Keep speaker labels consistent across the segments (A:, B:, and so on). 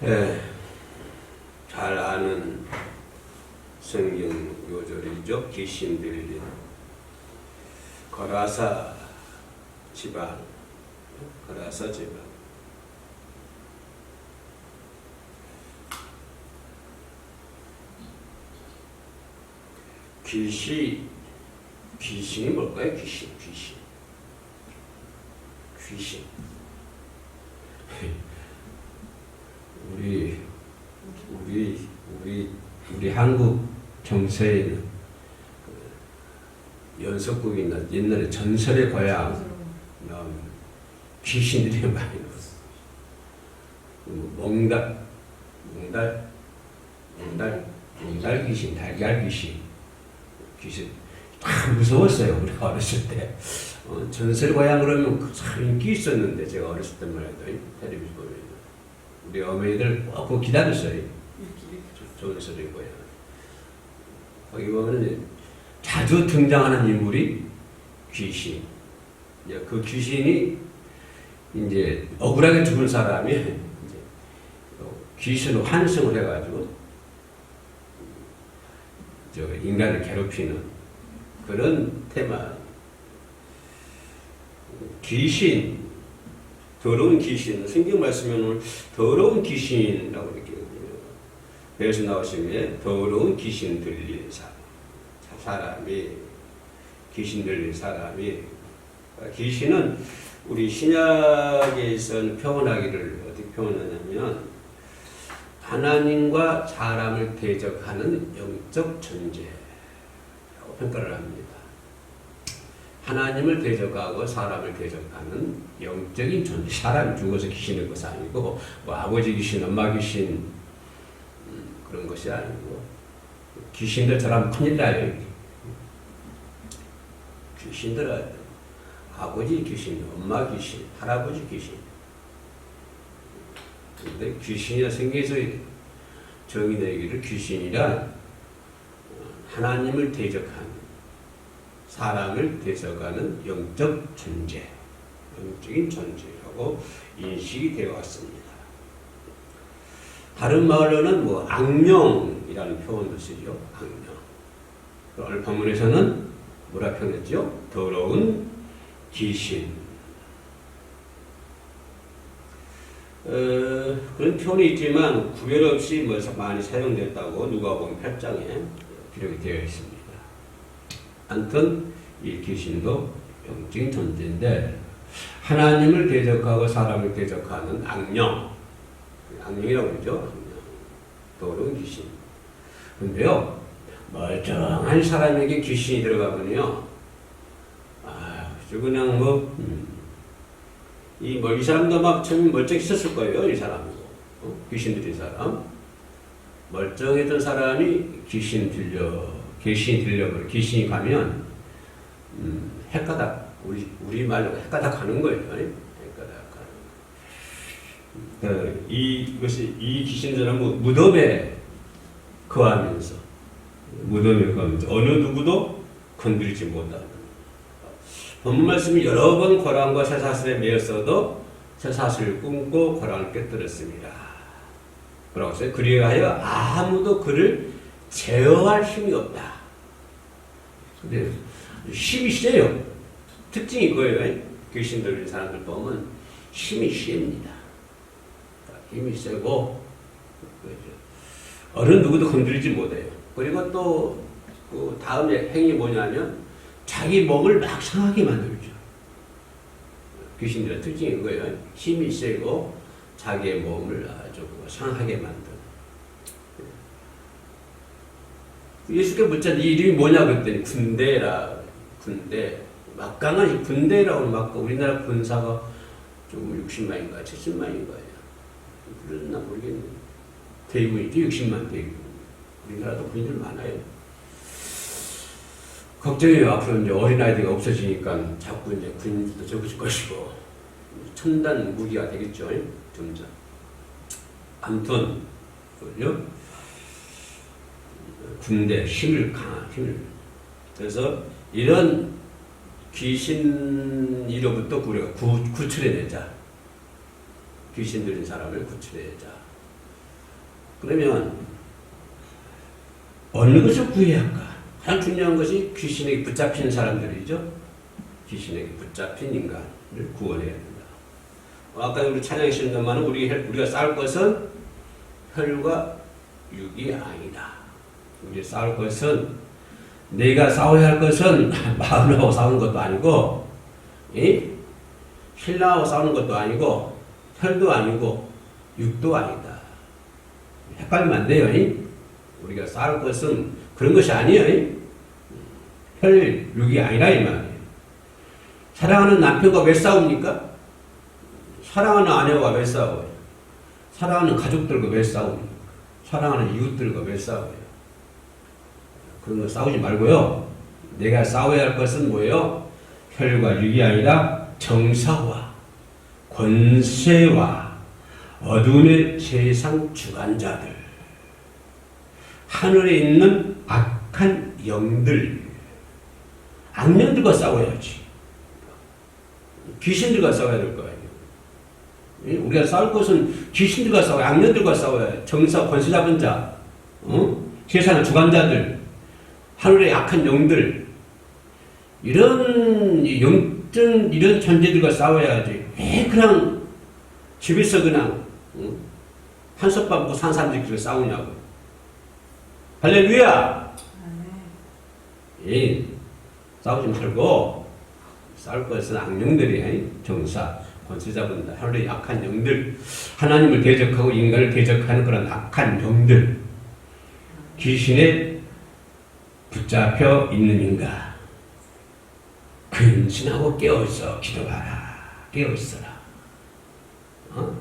A: 예, 잘 아는 성경 요절이죠. 귀신 들린 거라사 지방, 거라사 지방. 귀신이 뭘까요? 귀신. 우리 한국 정서에는 연속극이나 옛날에 전설의 고향 나오면 귀신들이 많이 나왔어. 몽달 귀신, 달걀 귀신 참 무서웠어요. 우리가 어렸을 때. 전설의 고향 그러면 참 인기 있었는데, 제가 어렸을 때만 해도 텔레비전 보면 우리 어머니들 꼭 기다렸어요. 전설의 고향. 거기 보면 자주 등장하는 인물이 귀신. 그 귀신이 이제 억울하게 죽은 사람이 이제 귀신으로 환생을 해가지고 인간을 괴롭히는 그런 테마. 귀신, 더러운 귀신, 성경 말씀에는 더러운 귀신이라고 이렇게 배에서 나오시면 더러운 귀신 들린 사람이 귀신 들린 사람이 귀신은 우리 신약에서는 표현하기를 어떻게 표현하냐면 하나님과 사람을 대적하는 영적 존재라고 평가를 합니다. 하나님을 대적하고 사람을 대적하는 영적인 존재. 사람이 죽어서 귀신인 것이 아니고 뭐 아버지 귀신, 엄마 귀신 그런 것이 아니고 귀신들 저라면 큰일 나요. 귀신들 아버지 귀신, 엄마 귀신, 할아버지 귀신. 근데 귀신이라 생겨서 정의 내기를 귀신이란 하나님을 대적하는 사람을 대적하는 영적 존재, 영적인 존재라고 인식이 되어 왔습니다. 다른 말로는 뭐 악령이라는 표현도 쓰죠. 악령. 얼판문에서는 뭐라 표현했죠? 더러운 귀신. 그런 표현이 있지만 구별 없이 뭐 많이 사용됐다고 누가복음 8장에 기록이 되어 있습니다. 아무튼 이 귀신도 영적인 존재인데 하나님을 대적하고 사람을 대적하는 악령이라고 그러죠. 더러운 귀신. 근데요, 멀쩡한 사람에게 귀신이 들어가면요, 그냥 이 사람도 막 처음에 멀쩡했었을 거예요. 이 사람도 귀신 들린 사람. 멀쩡했던 사람이 귀신이 들려버려. 귀신이 가면 헷가닥, 우리 말로 헷가닥 하는 거예요. 헷가닥 하는 거. 이 귀신들은 무덤에 거하면서 어느 누구도 건드리지 못하는. 본문 말씀이 여러 번 고랑과 쇠사슬에 매였어도 쇠사슬을 끊고 고랑을 깨뜨렸습니다. 뭐라고 했어요? 그리하여 아무도 그를 제어할 힘이 없다. 근데 힘이 세요. 특징이 이거예요. 귀신 들린 사람들 보면 힘이 셉니다. 힘이 세고 어느 누구도 건드리지 못해요. 그리고 또 그 다음에 행위 뭐냐면 자기 몸을 막 상하게 만들죠. 귀신들의 특징이 이거예요. 힘이 세고 자기의 몸을 아주 상하게 만든. 예수께 묻자, 네 이름이 뭐냐 그랬더니 군대라. 군대. 막강한 군대라고 막 우리나라 군사가 좀 60만인가 70만인 거예요. 그랬나 모르겠네. 대군이죠. 60만 대군. 우리나라도 군인들 많아요. 걱정이에요. 앞으로 이제 어린아이들이 없어지니까 자꾸 이제 군인들도 적어질 것이고 첨단 무기가 되겠죠. 점점. 아무튼 그죠? 군대 힘을. 그래서 이런 귀신으로부터 우리가 구출해내자. 귀신 들린 사람을 구출해내자. 그러면 어느 것을 구해야 할까? 가장 중요한 것이 귀신에게 붙잡힌 사람들이죠. 귀신에게 붙잡힌 인간을 구원해야 된다. 아까 우리 찬양에 쓰는 것만은 우리가 싸울 것은 혈과 육이 아니다. 우리 싸울 것은 내가 싸워야 할 것은 마음하고 싸우는 것도 아니고 신랑하고 싸우는 것도 아니고 혈도 아니고 육도 아니다. 헷갈리면 안 돼요. 우리가 싸울 것은 그런 것이 아니에요. 혈, 육이 아니라 이 말이에요. 사랑하는 남편과 왜 싸웁니까? 사랑하는 아내와 왜 싸워요? 사랑하는 가족들과 왜 싸웁니까? 사랑하는 이웃들과 왜 싸워요? 그런 거 싸우지 말고요. 내가 싸워야 할 것은 뭐예요? 혈과 육이 아니라 정사와 권세와 어둠의 세상 주관자들, 하늘에 있는 악한 영들, 악령들과 싸워야지. 귀신들과 싸워야 될 거 아니에요. 우리가 싸울 것은 귀신들과 싸워야, 악령들과 싸워야, 정사 권세 잡은 자, 세상의 주관자들, 하늘의 악한 영들, 이런 영적 이런 존재들과 싸워야지. 왜 그냥 집에서 그냥 한솥밥 먹고 산 사람들끼리 싸우냐고. 할렐루야. 예, 싸우지 말고 싸울 것은 악령들이 정사 권세 잡은 하늘의 악한 영들, 하나님을 대적하고 인간을 대적하는 그런 악한 영들, 귀신에 붙잡혀 있는 인간, 근신하고 깨어있어 기도하라. 깨어있어라.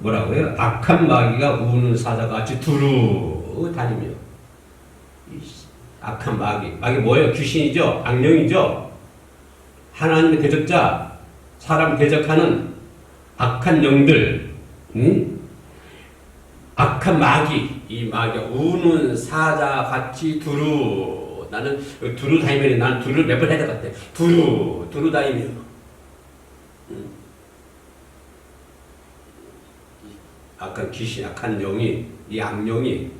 A: 뭐라고요? 악한 마귀가 우는 사자같이 두루 다니며. 악한 마귀 뭐예요? 귀신이죠? 악령이죠? 하나님의 대적자, 사람 대적하는 악한 영들, 악한 마귀, 이 마귀가 우는 사자같이 두루. 나는 두루 다니면 나는 두루를 몇 번 해야 될 것 같아. 두루 다니며. 악한 귀신, 악한 영이, 이 악령이,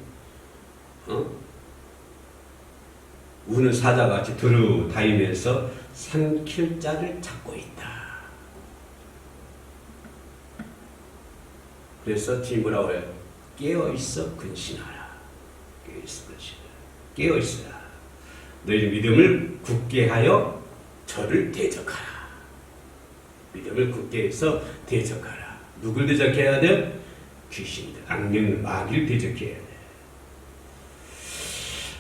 A: 우는 사자같이 두루 다니면서 삼킬 자를 찾고 있다. 그래서 주님 뭐라고 해요? 깨어있어 근신하라. 깨어있어 근신하라. 깨어있어라. 너희 믿음을 굳게 하여 저를 대적하라. 믿음을 굳게 해서 대적하라. 누굴 대적해야 돼요? 귀신들, 악령, 마귀를 대적해야 돼.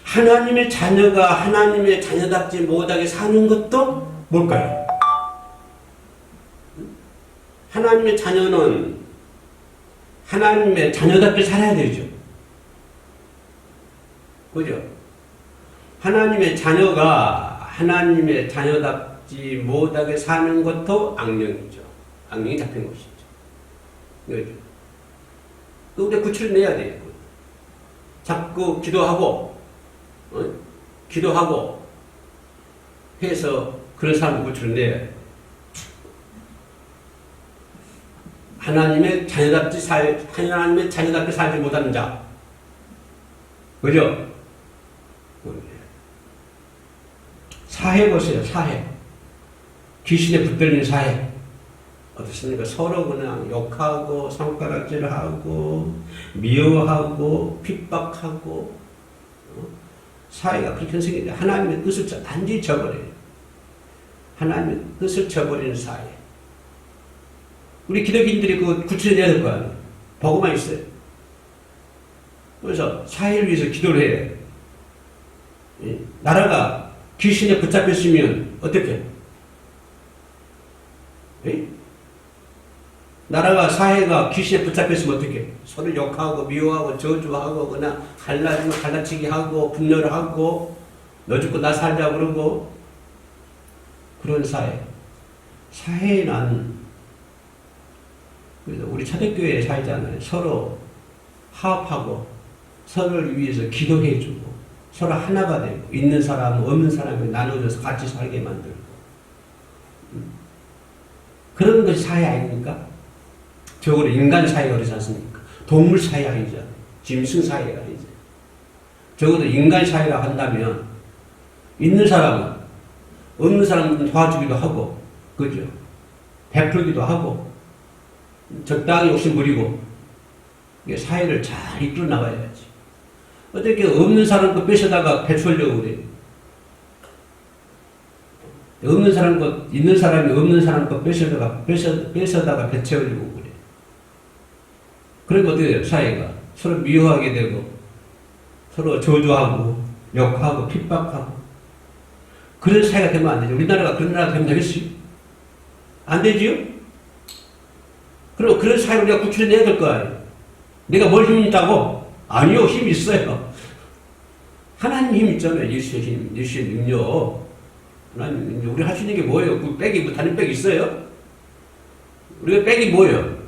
A: 하나님의 자녀가 하나님의 자녀답지 못하게 사는 것도 뭘까요? 하나님의 자녀는 하나님의 자녀답게 살아야 되죠. 그죠? 하나님의 자녀가 하나님의 자녀답지 못하게 사는 것도 악령이죠. 악령이 잡힌 것이죠. 그죠? 우리가 구출을 내야 돼요. 자꾸 기도하고 해서 그런 사람을 구출을 내야 돼요. 하나님의 자녀답게 살지 못하는 자. 그죠? 사해 보세요, 사해. 귀신에 붙들린 사해. 어떻습니까? 서로 그냥 욕하고, 손가락질하고, 미워하고, 핍박하고, 사해가 그렇게 생기는데, 하나님의 뜻을 단지 저버려요. 하나님의 뜻을 저버리는 사해. 우리 기독인들이 그 구출해내야 될 거 아니에요? 보고만 있어요. 그래서 사해를 위해서 기도를 해요. 나라가 귀신에 붙잡혔으면 어떻게? 나라가 사회가 귀신에 붙잡혔으면 어떻게? 서로 욕하고 미워하고 저주하고 그냥 갈라치기 하고 분열을 하고 너 죽고 나 살자 그러고 그런 사회. 사회에 나는 그래서 우리 초대교회 사회잖아요. 서로 화합하고 서로를 위해서 기도해주고 서로 하나가 되고 있는 사람 없는 사람이 나눠져서 같이 살게 만들고 그런 것이 사회 아닙니까? 적어도 인간 사회가 그렇지 않습니까? 동물 사회 아니잖아요. 짐승 사회가 이제. 적어도 인간 사회라 한다면 있는 사람은 없는 사람은 도와주기도 하고, 그죠? 베풀기도 하고, 적당히 욕심 부리고, 사회를 잘 이끌어 나가야지. 어떻게 없는 사람 거 뺏어다가 배출하려고 그래? 없는 사람 거, 있는 사람이 없는 사람 거 뺏어다가 배채우려고 그래. 그러면 어떻게 돼요? 사회가 서로 미워하게 되고, 서로 저주하고, 욕하고, 핍박하고. 그런 사회가 되면 안 되죠. 우리나라가 그런 나라가 되면 되겠어요? 안 되지요? 그럼 그런 사회를 우리가 구출해내야 될 거 아니에요? 내가 뭘 힘이 있다고? 아니요, 힘이 있어요. 하나님 힘 있잖아요. 예수의 힘, 예수의 능력. 하나님 능력. 우리 할 수 있는 게 뭐예요? 그 백이, 뭐 다른 백이 있어요? 우리가 백이 뭐예요?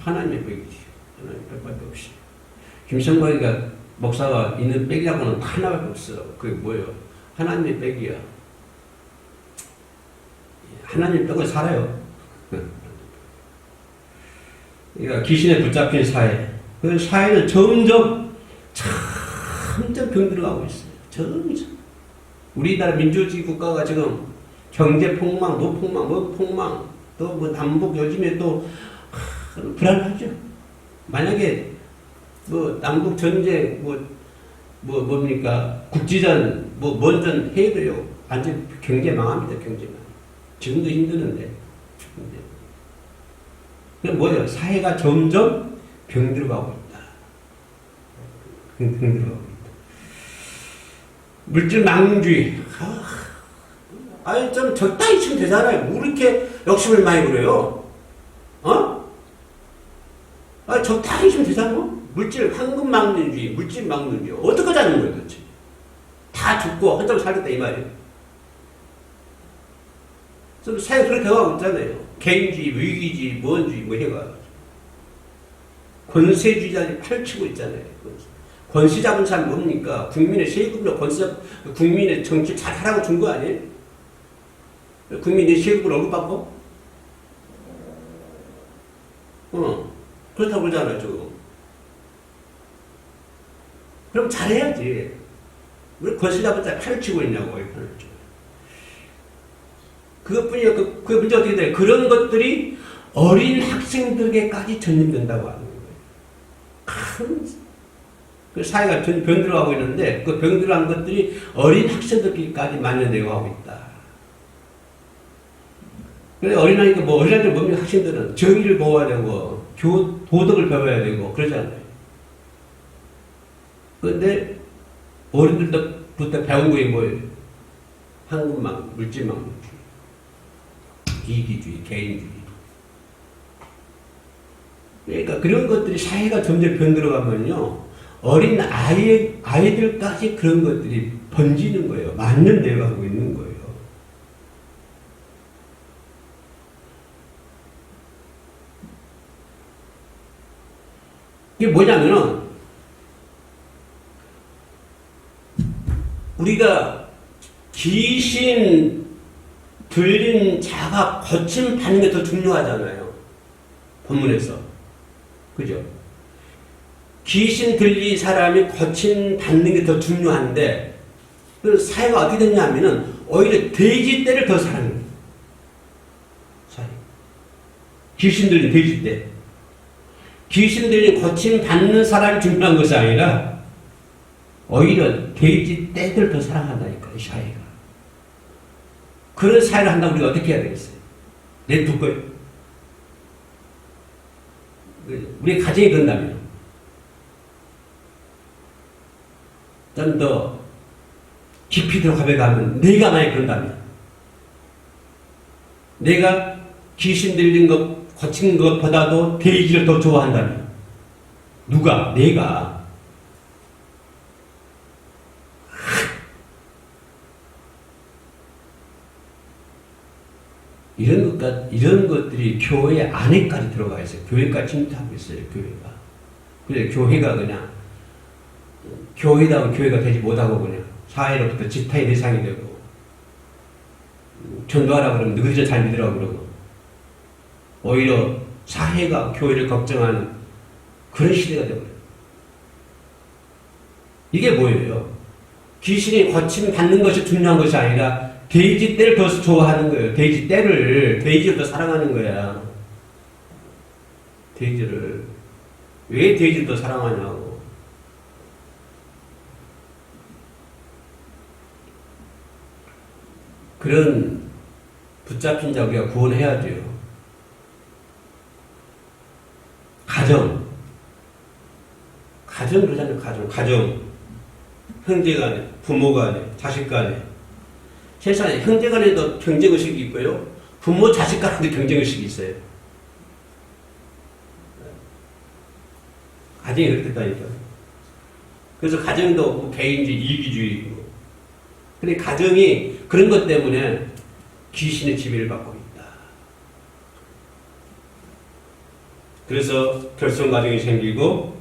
A: 하나님의 백이지. 하나님 백밖에 없이. 김성광이가 목사가 있는 백이라고는 하나밖에 없어. 그게 뭐예요? 하나님의 백이야. 하나님 백을 살아요. 그러니까 귀신에 붙잡힌 사회. 그 사회는 점점 병들어가고 있어요. 점점. 우리나라 민주주의 국가가 지금 경제 폭망, 노폭망, 폭망, 또 뭐 남북 요즘에 또 불안하죠. 만약에 뭐 남북 전쟁, 뭡니까 국지전, 뭔전 해도요. 완전 경제 망합니다. 경제 망. 지금도 힘드는데. 그게 뭐예요? 사회가 점점 병들어가고 있다. 병들어가고 있다. 물질 망주의. 아니, 좀 적당히 치면 되잖아요. 뭐 이렇게 욕심을 많이 부려요? 아니, 적당히 치면 되잖아. 물질, 황금 망론주의, 물질 망론주의. 어떻게 하자는 거예요, 도대체? 다 죽고 혼자 살겠다, 이 말이에요. 좀 사회 그렇게 되어가고 있잖아요. 개인주의, 위기주의, 뭔주의, 뭐 해가. 권세주의자들이 펼치고 있잖아요. 권세 잡은 사람 뭡니까? 국민의 세금으로 국민의 정치 잘 하라고 준 거 아니에요? 국민의 세금으로 얼굴 받고? 그렇다고 그러잖아요, 지금. 그럼 잘해야지. 왜 권세 잡은 사람 펼치고 있냐고, 펼치고. 그것뿐이야. 그 문제 어떻게 돼요? 그런 것들이 어린 학생들에게까지 전염된다고 하는 거예요. 그 사회가 병들어가고 있는데 그 병들어간 것들이 어린 학생들까지 만연되고 하고 있다. 그래 어린아이가 어린아이들 뭡니까? 학생들은 정의를 보호해야 되고 도덕을 배워야 되고 그러잖아요. 그런데 어른들부터 배운 거에 뭐예요? 황금망, 물질망, 이기주의, 개인주의. 그러니까 그런 것들이 사회가 점점 병들어가면요. 어린 아이들까지 그런 것들이 번지는 거예요. 만연되어 가고 있는 거예요. 이게 뭐냐면은 우리가 귀신 들린 자가 고침 받는 게 더 중요하잖아요. 본문에서. 그죠? 귀신 들린 사람이 고침 받는 게 더 중요한데, 그 사회가 어떻게 됐냐면은, 오히려 돼지떼를 더 사랑해요. 사회. 귀신 들린 돼지떼. 귀신 들린 고침 받는 사람이 중요한 것이 아니라, 오히려 돼지떼들 더 사랑한다니까, 이 사회가. 그런 사회를 한다면 우리가 어떻게 해야 되겠어요? 내둘 거예요. 우리 가정이 그런다면 좀 더 깊이 들어가면 가면 내가 만약 그런다면 내가 귀신 들린 것 고친 것보다도 돼지를 더 좋아한다면 누가? 내가. 이런 것들이 교회 안에까지 들어가 있어요. 교회까지 침투하고 있어요, 교회가. 그래서 교회가 그냥, 교회다운 교회가 되지 못하고 그냥, 사회로부터 지타의 대상이 되고, 전도하라고 그러면 너희들 잘 믿으라고 그러고, 오히려 사회가 교회를 걱정하는 그런 시대가 되어버려요. 이게 뭐예요? 귀신이 거침 받는 것이 중요한 것이 아니라 돼지 떼를 더 좋아하는 거예요. 돼지를 더 사랑하는 거야. 돼지를. 왜 돼지를 더 사랑하냐고. 그런 붙잡힌 자 우리가 구원해야 돼요. 가정 그러잖아요. 가정. 형제 간에, 부모 간에, 자식 간에. 세상에 형제 간에도 경쟁의식이 있고요. 부모, 자식 간에도 경쟁의식이 있어요. 가정이 그렇게 됐다니까. 그래서 가정도 뭐 개인주의, 이기주의고. 근데 가정이 그런 것 때문에 귀신의 지배를 받고 있다. 그래서 결손 가정이 생기고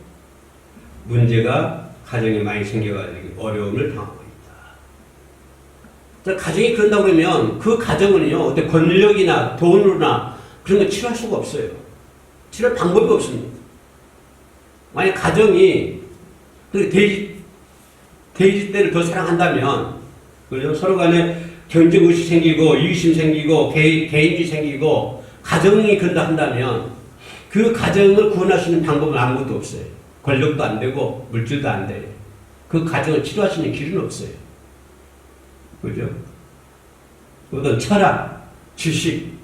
A: 문제가 가정에 많이 생겨가지고 어려움을 당하고 있다. 가정이 그런다고 그러면 그 가정은요, 어떤 권력이나 돈으로나 그런 거 치료할 수가 없어요. 치료할 방법이 없습니다. 만약 가정이 돼지떼를 더 사랑한다면, 그죠? 서로 간에 경쟁의식 생기고, 이기심 생기고, 개인주의 생기고, 가정이 그런다 한다면, 그 가정을 구원할 수 있는 방법은 아무것도 없어요. 권력도 안 되고, 물질도 안 돼요. 그 가정을 치료할 수 있는 길은 없어요. 그죠? 어떤 철학, 지식은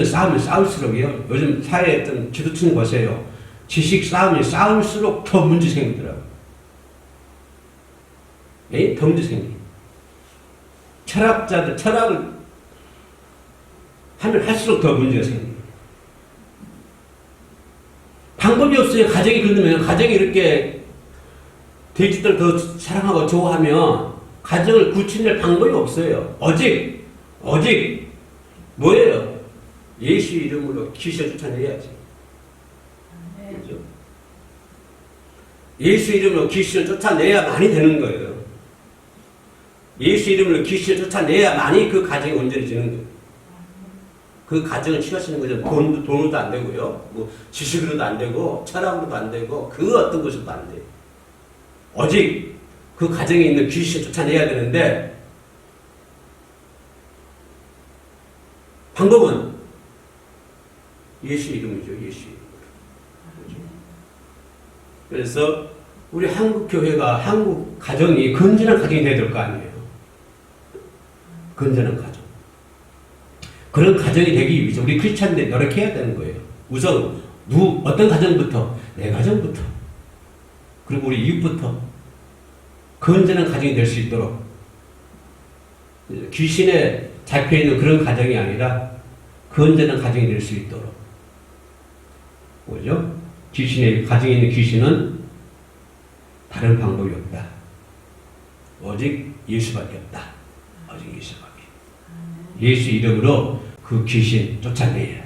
A: 싸울수록요. 요즘 사회에 어떤 지도층 보세요. 지식 싸울수록 더 문제 생기더라고요. 더 문제 생기. 철학자들, 철학을 하면 할수록 더 문제가 생겨요. 방법이 없어요. 가정이 그러면, 가정이 이렇게 돼지들 더 사랑하고 좋아하면, 가정을 구출할 방법이 없어요. 오직, 뭐예요? 예수 이름으로 귀신을 쫓아내야지. 그렇죠? 예수 이름으로 귀신을 쫓아내야만이 되는 거예요. 예수 이름으로 귀신을 쫓아내야만이 그 가정이 온전해지는 거예요. 그 가정을 치료하시는 거죠. 돈으로도 안 되고요. 뭐 지식으로도 안 되고, 철학으로도 안 되고, 그 어떤 것으로도 안 돼요. 오직 그 가정에 있는 귀신을 쫓아내야 되는데, 방법은 예수 이름이죠. 예수 이름. 그래서 우리 한국 교회가, 한국 가정이 건전한 가정이 되어야 될 거 아니에요. 건전한 가정. 그런 가정이 되기 위해서 우리 크리스찬들이 노력해야 되는 거예요. 우선 어떤 가정부터? 내 가정부터. 그리고 우리 이웃부터 건전한 가정이 될 수 있도록, 귀신에 잡혀있는 그런 가정이 아니라 건전한 가정이 될 수 있도록. 뭐죠? 가정에 있는 귀신은 다른 방법이 없다. 오직 예수밖에 없다. 오직 예수밖에. 예수 이름으로 그 귀신 쫓아내야.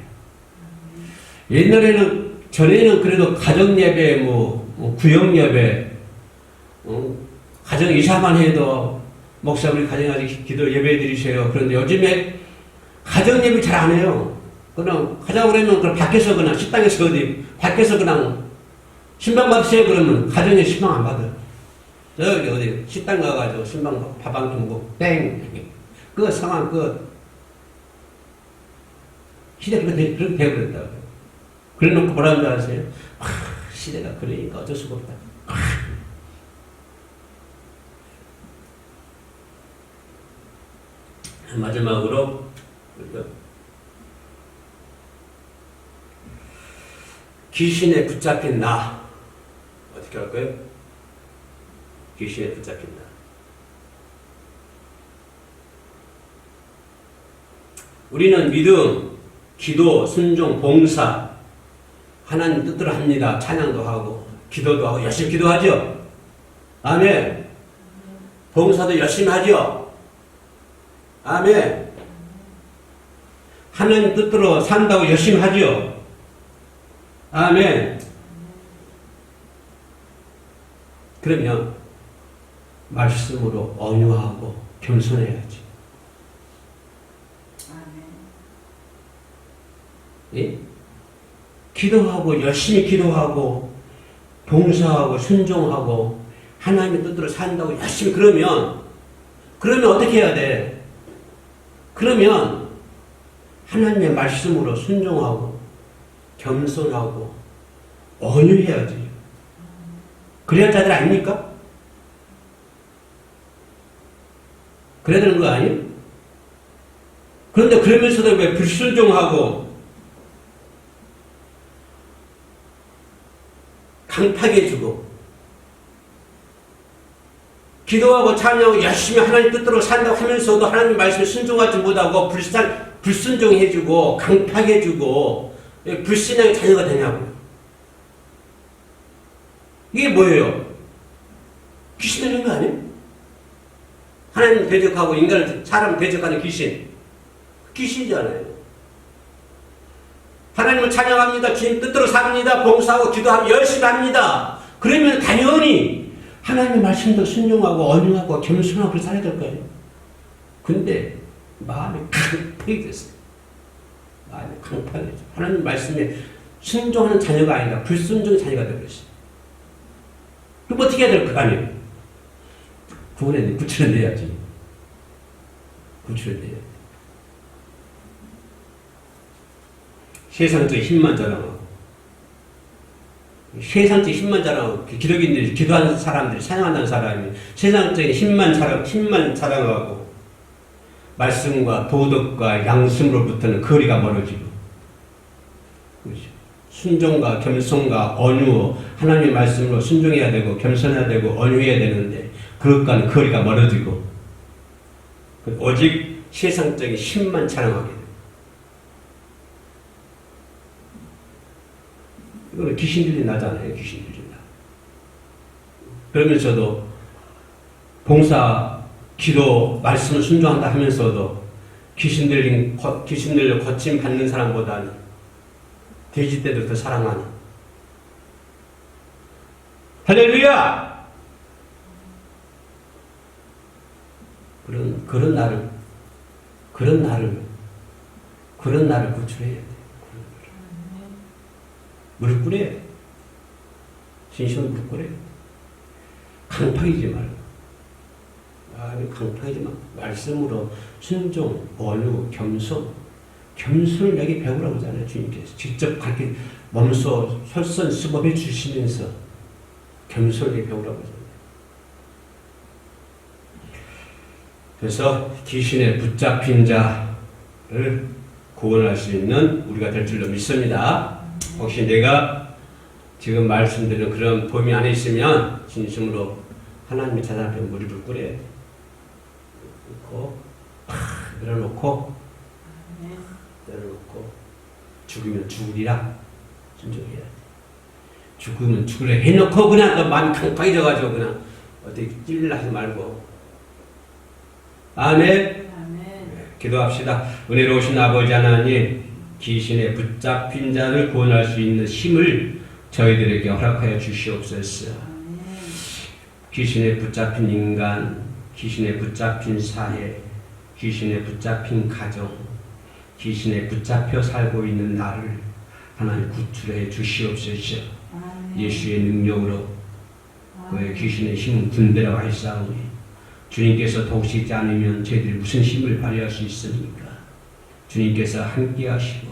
A: 전에는 그래도 가정예배, 구역 예배, 가정 이사만 해도 목사 우리 가정에 아직 기도 예배 드리세요. 그런데 요즘에 가정 예배 잘 안 해요. 그냥 가자고 그러면 그냥 밖에서 그냥 식당에서 어디 밖에서 그냥 신방 받으세요 그러면 가정에 신방 안 받아요. 저기 어디 식당 가가지고 신방 밥 한 통 먹고 땡. 그 상황 시대가 그렇게 되어버렸다고. 그래 놓고 뭐라는 줄 아세요? 시대가 그러니까 어쩔 수가 없다. 마지막으로 귀신에 붙잡힌 나 어떻게 할까요? 귀신에 붙잡힌 나. 우리는 믿음, 기도, 순종, 봉사 하나님 뜻대로 합니다. 찬양도 하고 기도도 하고 열심히 기도하죠. 아멘. 봉사도 열심히 하죠. 아멘. 하나님 뜻대로 산다고 열심히 하죠. 아멘. 그러면 말씀으로 온유하고 겸손해야지. 예? 기도하고 열심히 기도하고 봉사하고 순종하고 하나님의 뜻대로 산다고 열심히 그러면 어떻게 해야 돼? 그러면 하나님의 말씀으로 순종하고 겸손하고 온유해야지. 그래야 자들 아닙니까? 그래야 되는 거 아니에요? 그런데 그러면서도 왜 불순종하고 강팍해주고 기도하고 찬양하고 열심히 하나님 뜻대로 산다고 하면서도 하나님 말씀에 순종하지 못하고 불순종해주고 강팍해주고 불신앙의 자녀가 되냐고요. 이게 뭐예요? 귀신 들린 거 아니에요? 하나님 대적하고 인간을 사람 대적하는 귀신이잖아요. 하나님을 찬양합니다. 주님 뜻대로 삽니다. 봉사하고 기도하고 열심히 합니다. 그러면 당연히 하나님의 말씀도 순종하고 온유하고 겸손하고 살아야 될 거예요. 근데 마음이 강팍해졌어요. 마음이 강팍해져. 하나님 말씀에 순종하는 자녀가 아니라 불순종의 자녀가 되어버렸어요. 그럼 어떻게 해야 될 거 아니에요? 구출해 내야지. 구출해 내야 돼. 세상적인 힘만 자랑하고 기독인들이 기도하는 사람들이 찬양하는 사람이 세상적인 힘만 자랑하고 말씀과 도덕과 양심으로부터는 거리가 멀어지고 그렇죠. 순종과 겸손과 온유 하나님의 말씀으로 순종해야 되고 겸손해야 되고 온유해야 되는데 그것과는 거리가 멀어지고 오직 세상적인 힘만 자랑하게 돼요. 이거는 귀신들이 나잖아요. 귀신들이 나. 그러면서도 봉사, 기도, 말씀을 순종한다 하면서도 귀신들로 거침 받는 사람보다는 돼지 때도 더 사랑하는. 할렐루야! 그런 나를 구출해야 돼. 무릎 꿇어야 돼. 진심으로 무릎 꿇어야 돼. 강팍이지 말고. 강팍이지 말고. 말씀으로 순종, 온유, 겸손을 내게 배우라고 하잖아요. 주님께서. 직접 그렇게 몸소 솔선수범해 주시면서 겸손하게 배우라고 하잖아요. 그래서 귀신에 붙잡힌 자를 구원할 수 있는 우리가 될 줄로 믿습니다. 혹시 내가 지금 말씀드린 그런 범위 안에 있으면 진심으로 하나님의 자녀 앞에 무릎을 꿇어야 돼. 내려놓고 죽으면 죽으리라 순종해야 돼. 죽으면 죽으려 해놓고 그냥 너 마음이 강팍해져가지고 그냥 어떻게 찔리려 하지 말고 아멘. 네, 기도합시다. 은혜로우신 아버지 하나님 귀신에 붙잡힌 자를 구원할 수 있는 힘을 저희들에게 허락하여 주시옵소서. 귀신에 붙잡힌 인간, 귀신에 붙잡힌 사회, 귀신에 붙잡힌 가정, 귀신에 붙잡혀 살고 있는 나를 하나님 구출해 주시옵소서. 예수의 능력으로 그의 귀신의 힘은 군대라고 하시사오니 주님께서 도우시지 않으면 저희들이 무슨 힘을 발휘할 수 있습니까? 주님께서 함께 하시고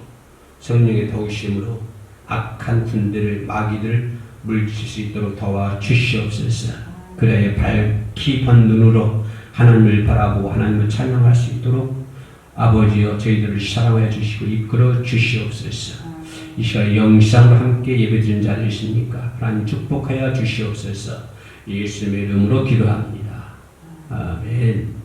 A: 성령의 도우심으로 악한 군대를 마귀들을 물리칠 수 있도록 도와 주시옵소서. 그래야 밝히 본 눈으로 하나님을 바라보고 하나님을 찬양할 수 있도록 아버지여 저희들을 사랑하여 주시고 이끌어 주시옵소서. 이 시간 영상으로 함께 예배드린 자들 있습니까? 하나님 축복하여 주시옵소서. 예수님의 이름으로 기도합니다. 아멘.